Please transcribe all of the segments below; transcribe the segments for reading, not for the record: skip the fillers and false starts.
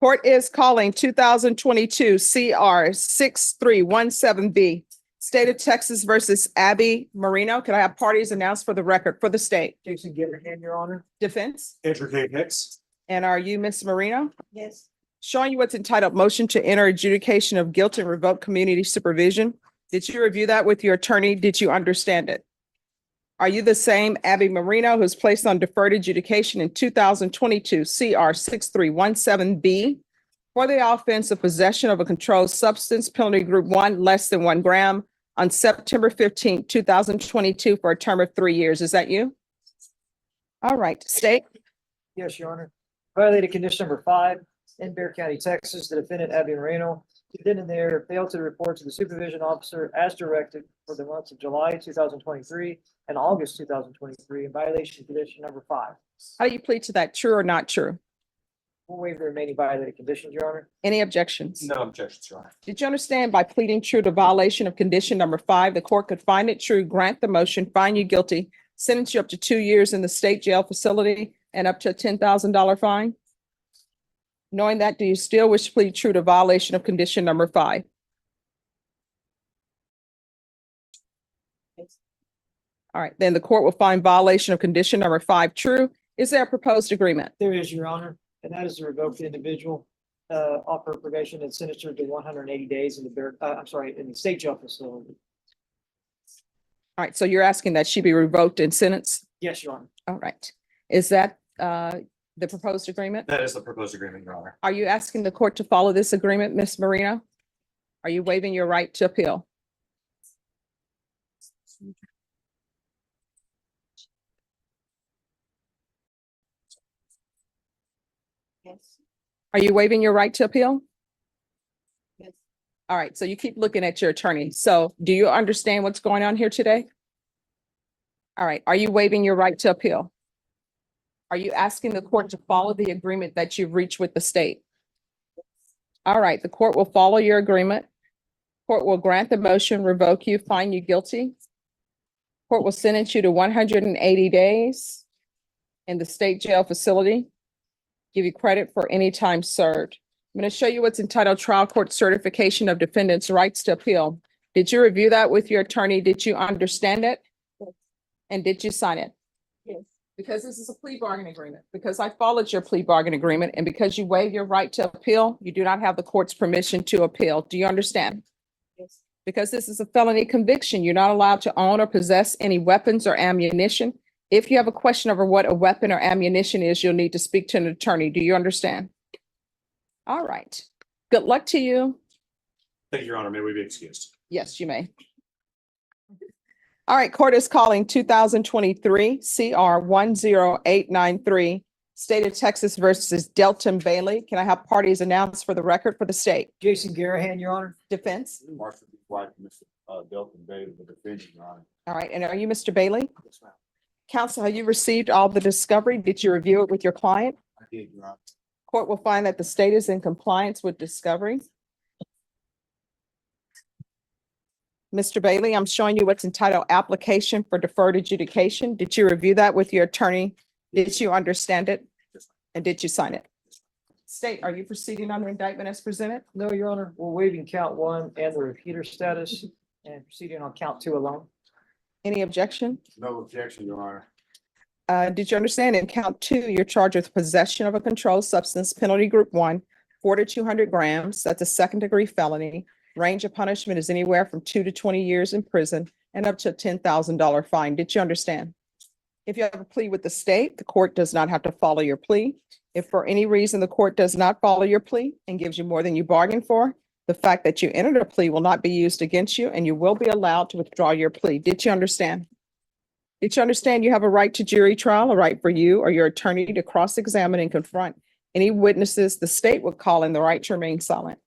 Court is calling 2022 CR 6317B, State of Texas versus Abby Marino. Can I have parties announced for the record for the state? Jason Gillihan, Your Honor. Defense? Andrew K. Hicks. And are you Miss Marino? Yes. Showing you what's entitled Motion to Enter Adjudication of Guilt and Revoke Community Supervision. Did you review that with your attorney? Did you understand it? Are you the same Abby Marino who's placed on deferred adjudication in 2022 CR 6317B for the offense of possession of a controlled substance, penalty group 1, less than 1 gram, on September 15, 2022 for a term of 3 years? Is that you? All right, state. Yes, Your Honor. Violated condition number 5 in Bexar County, Texas. The defendant, Abby Marino, did in there failed to report to the supervision officer as directed for the months of July 2023 and August 2023 in violation of condition number 5. How do you plead to that? True or not true? We'll waive the remaining violated conditions, Your Honor. Any objections? No objections, Your Honor. Did you understand by pleading true to violation of condition number 5, the court could find it true, grant the motion, find you guilty, sentence you up to 2 years in the state jail facility and up to a $10,000 fine? Knowing that, do you still wish to plead true to violation of condition number 5? All right, then the court will find violation of condition number 5 true. Is there a proposed agreement? There is, Your Honor, and that is to revoke the individual offer of probation and sentence her to 180 days in the state jail facility. All right, so you're asking that she be revoked and sentenced? Yes, Your Honor. All right. Is that the proposed agreement? That is the proposed agreement, Your Honor. Are you asking the court to follow this agreement, Ms. Marino? Are you waiving your right to appeal? Yes. Are you waiving your right to appeal? Yes. All right, so you keep looking at your attorney. So do you understand what's going on here today? All right, are you waiving your right to appeal? Are you asking the court to follow the agreement that you've reached with the state? All right, the court will follow your agreement. Court will grant the motion, revoke you, find you guilty. Court will sentence you to 180 days in the state jail facility. Give you credit for any time served. I'm going to show you what's entitled Trial Court Certification of Defendants' Rights to Appeal. Did you review that with your attorney? Did you understand it? Yes. And did you sign it? Yes. Because this is a plea bargain agreement, because I followed your plea bargain agreement, and because you waive your right to appeal, you do not have the court's permission to appeal. Do you understand? Yes. Because this is a felony conviction, you're not allowed to own or possess any weapons or ammunition. If you have a question over what a weapon or ammunition is, you'll need to speak to an attorney. Do you understand? All right. Good luck to you. Thank you, Your Honor. May we be excused? Yes, you may. All right, court is calling 2023 CR 10893, State of Texas versus Delton Bailey. Can I have parties announced for the record for the state? Jason Gillihan, Your Honor. Defense? Marshall B. White, Mr. Delton Bailey, the defendant, Your Honor. All right, and are you Mr. Bailey? Yes, ma'am. Counsel, have you received all the discovery? Did you review it with your client? I did, Your Honor. Court will find that the state is in compliance with discovery. Mr. Bailey, I'm showing you what's entitled Application for Deferred Adjudication. Did you review that with your attorney? Did you understand it? Yes, ma'am. And did you sign it? State, are you proceeding on the indictment as presented? No, Your Honor. We're waiving count 1 and the repeater status and proceeding on count 2 alone. Any objection? No objection, Your Honor. Did you understand in count 2, you're charged with possession of a controlled substance, penalty group 1, 4 to 200 grams. That's a second-degree felony. Range of punishment is anywhere from 2 to 20 years in prison and up to a $10,000 fine. Did you understand? If you have a plea with the state, the court does not have to follow your plea. If for any reason the court does not follow your plea and gives you more than you bargained for, the fact that you entered a plea will not be used against you and you will be allowed to withdraw your plea. Did you understand? Did you understand you have a right to jury trial, a right for you or your attorney to cross-examine and confront any witnesses the state would call in the right to remain silent?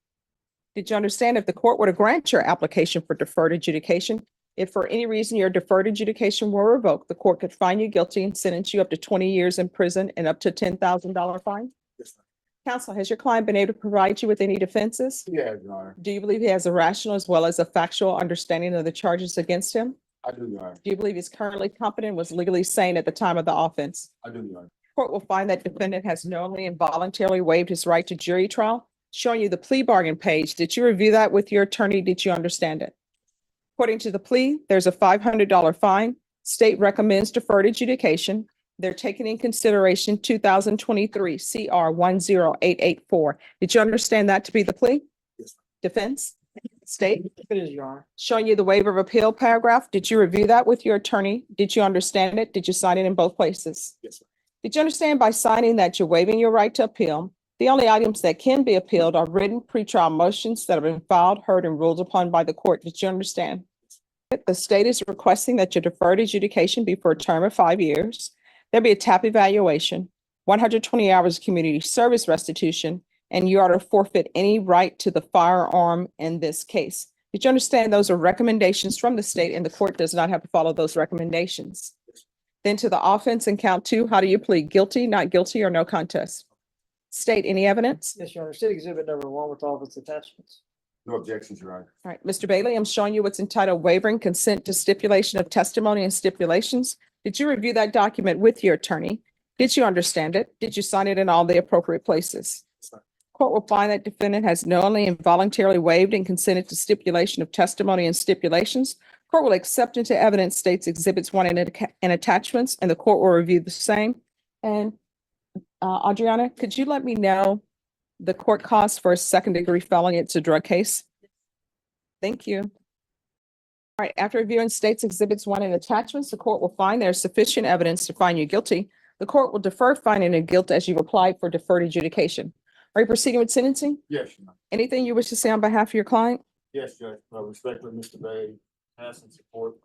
Did you understand if the court were to grant your application for deferred adjudication, if for any reason your deferred adjudication were revoked, the court could find you guilty and sentence you up to 20 years in prison and up to $10,000 fine? Yes, ma'am. Counsel, has your client been able to provide you with any defenses? Yeah, Your Honor. Do you believe he has a rational as well as a factual understanding of the charges against him? I do, Your Honor. Do you believe he's currently competent, was legally sane at the time of the offense? I do, Your Honor. Court will find that defendant has knowingly and voluntarily waived his right to jury trial. Showing you the plea bargain page. Did you review that with your attorney? Did you understand it? According to the plea, there's a $500 fine. State recommends deferred adjudication. They're taking in consideration 2023 CR 10884. Did you understand that to be the plea? Yes. Defense? State? It is, Your Honor. Showing you the waiver of appeal paragraph. Did you review that with your attorney? Did you understand it? Did you sign it in both places? Yes, sir. Did you understand by signing that you're waiving your right to appeal? The only items that can be appealed are written pretrial motions that have been filed, heard, and ruled upon by the court. Did you understand? The state is requesting that your deferred adjudication be for a term of 5 years. There'll be a TAP evaluation, 120 hours of community service restitution, and you are to forfeit any right to the firearm in this case. Did you understand those are recommendations from the state and the court does not have to follow those recommendations? Then to the offense in count 2, how do you plead? Guilty, not guilty, or no contest? State, any evidence? Yes, Your Honor. State Exhibit number 1 with all of its attachments. No objections, Your Honor. All right, Mr. Bailey, I'm showing you what's entitled waiving consent to stipulation of testimony and stipulations. Did you review that document with your attorney? Did you understand it? Did you sign it in all the appropriate places? Yes, sir. Court will find that defendant has knowingly and voluntarily waived and consented to stipulation of testimony and stipulations. Court will accept into evidence states exhibits 1 and attachments, and the court will review the same. And Adriana, could you let me know the court costs for a second-degree felony? It's a drug case. Thank you. All right, after reviewing states exhibits 1 and attachments, the court will find there's sufficient evidence to find you guilty. The court will defer finding of guilt as you've applied for deferred adjudication. Are you proceeding with sentencing? Yes, Your Honor. Anything you wish to say on behalf of your client? Yes, Judge. Respectfully, Mr. Bailey has some support.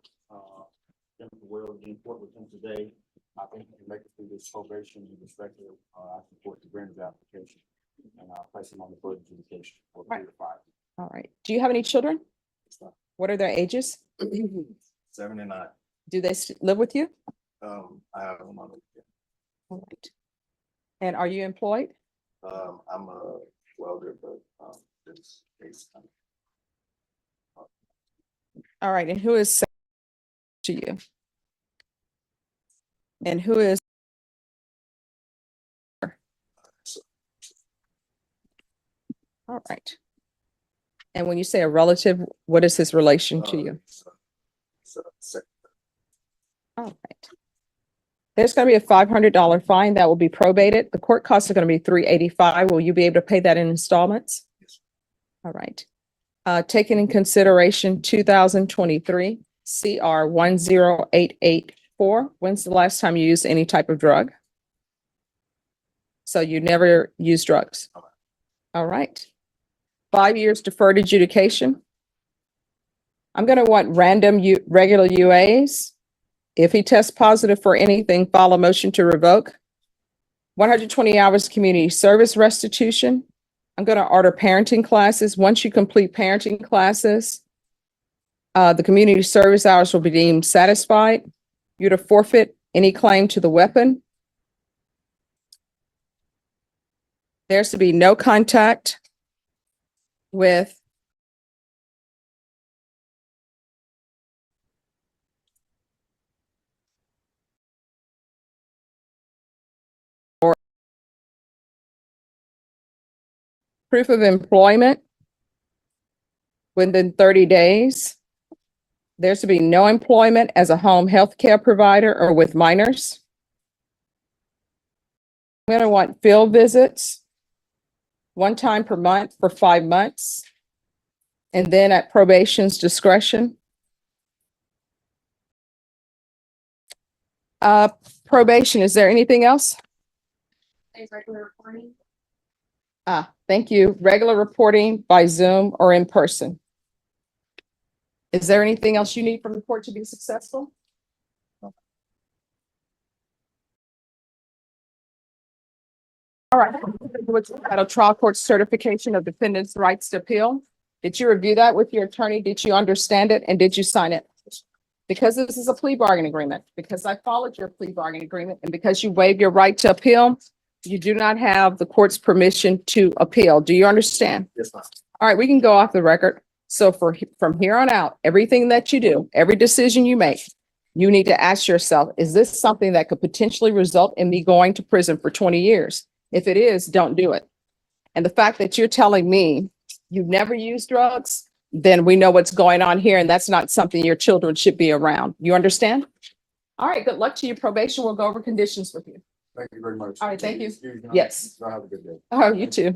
Him will be in court with him today. I think he can make it through this probation and respectfully, I support the grant of application. And I'll place him on the deferred adjudication for 3 to 5. All right. Do you have any children? What are their ages? 7 and 9. Do they live with you? I have them on. All right. And are you employed? I'm a welder, but this case. All right. And who is to you? And who is? All right. And when you say a relative, what is his relation to you? All right. There's going to be a $500 fine that will be probated. The court costs are going to be $385. Will you be able to pay that in installments? Yes. All right. Taking in consideration 2023 CR 10884. When's the last time you used any type of drug? So you never used drugs? All right. 5 years deferred adjudication. I'm going to want regular UAs. If he tests positive for anything, file a motion to revoke. 120 hours community service restitution. I'm going to order parenting classes. Once you complete parenting classes, the community service hours will be deemed satisfied. You're to forfeit any claim to the weapon. There's to be no contact with proof of employment within 30 days. There's to be no employment as a home health care provider or with minors. I'm going to want field visits 1 time per month for 5 months. And then at probation's discretion. Probation, is there anything else? Regular reporting. Thank you. Regular reporting by Zoom or in person. Is there anything else you need from the court to be successful? All right. What's entitled trial court certification of defendant's rights to appeal? Did you review that with your attorney? Did you understand it? And did you sign it? Because this is a plea bargain agreement, because I followed your plea bargain agreement, and because you waived your right to appeal, you do not have the court's permission to appeal. Do you understand? Yes, ma'am. All right, we can go off the record. So from here on out, everything that you do, every decision you make, You need to ask yourself, is this something that could potentially result in me going to prison for 20 years? If it is, don't do it. And the fact that you're telling me you've never used drugs, then we know what's going on here, and that's not something your children should be around. You understand? All right, good luck to you. Probation will go over conditions with you. Thank you very much. All right, thank you. Excuse me. Yes. Y'all have a good day. Oh, you too.